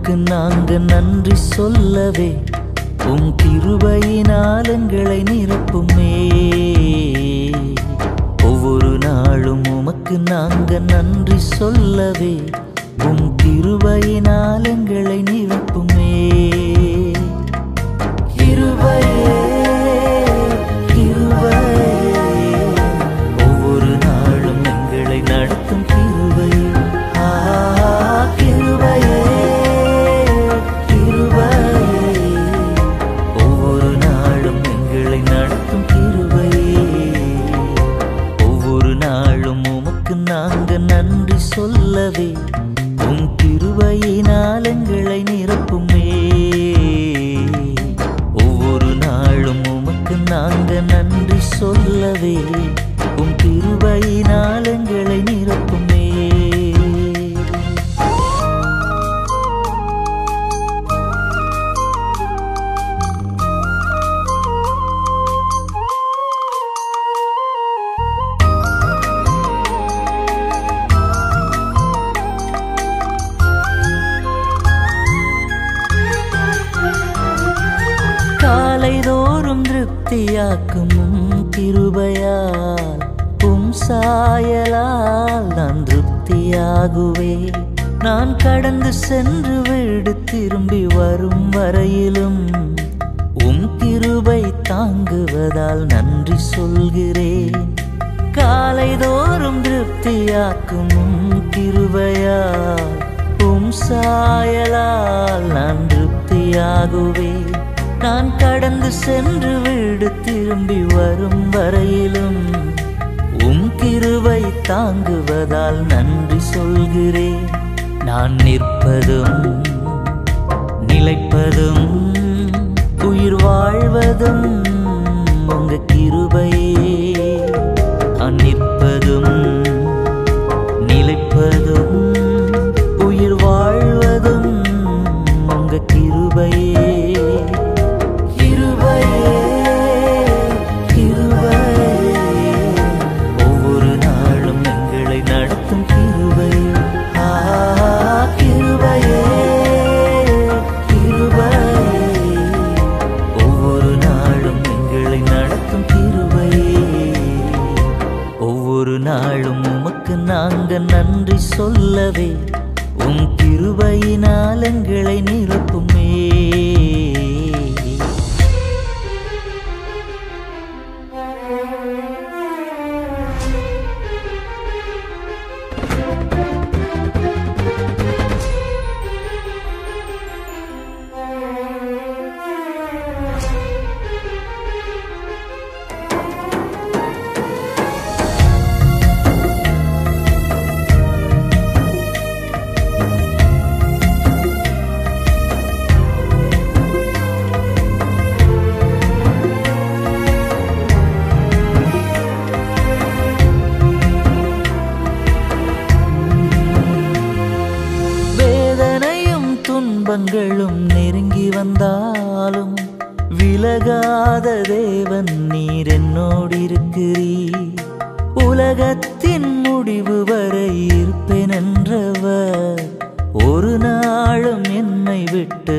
உமக்கு நாங்க நன்றி சொல்லவே உம் கிருபையினால் எங்களை நிரப்புமே. ஒவ்வொரு நாளும் உமக்கு நாங்க நன்றி சொல்லவே உம் கிருபையினால் எங்களை நிரப்புமே. கிருபையே கிருபையே ஒவ்வொரு நாளும் எங்களை நடத்தும் கிருபையே. கிருபையே கிருபையே ஒவ்வொரு நாளும் எங்களை நடத்தும் கிருபையே. ஒவ்வொரு நாளும் உமக்கு நாங்க நன்றி சொல்லவே உம் கிருபையினால் எங்களை நிரப்புமே. ஒவ்வொரு நாளும் உமக்கு நாங்க நன்றி சொல்லவே உம் கிருபையினால் எங்களை நிரப்புமே. காலைதோறும் திருப்தியாக்கும் உம் கிருபையால் உம் சாயலால் நான் திருப்தியாகுவே. நான் கடந்து சென்று வீடு திரும்பி வரும் வரையிலும் உம் கிருபை தாங்குவதால் நன்றி சொல்கிறேன். காலைதோறும் திருப்தியாக்கும் உம் கிருபையால் உம் சாயலால் நான் திருப்தியாகுவே. நான் கடந்து சென்று வீடு திரும்பி வரும் வரையிலும் உம் கிருபை தாங்குவதால் நன்றி சொல்கிறேன். நான் நிற்பதும் நிலைப்பதும் உயிர் வாழ்வதும் உங்க கிருபையே. நான் நிற்பதும் நிலைப்பதும் உயிர் வாழ்வதும் உங்க கிருபையே. ஒவ்வொரு நாளும் எங்களை நடத்தும் கிருபையே. கிருபையே கிருபையே ஒவ்வொரு நாளும் எங்களை நடத்தும் கிருபையே. ஒவ்வொரு நாளும் உமக்கு நாங்க நன்றி சொல்லவே உம் கிருபையினால் எங்களை நிரப்புமே. துன்பங்களும் நெருங்கி வந்தாலும் விலகாத தேவன் நீர் என்னோடு இருக்கிறீர். உலகத்தின் முடிவு வரை இருப்பேன் என்றவர் ஒரு நாளும் என்னை விட்டு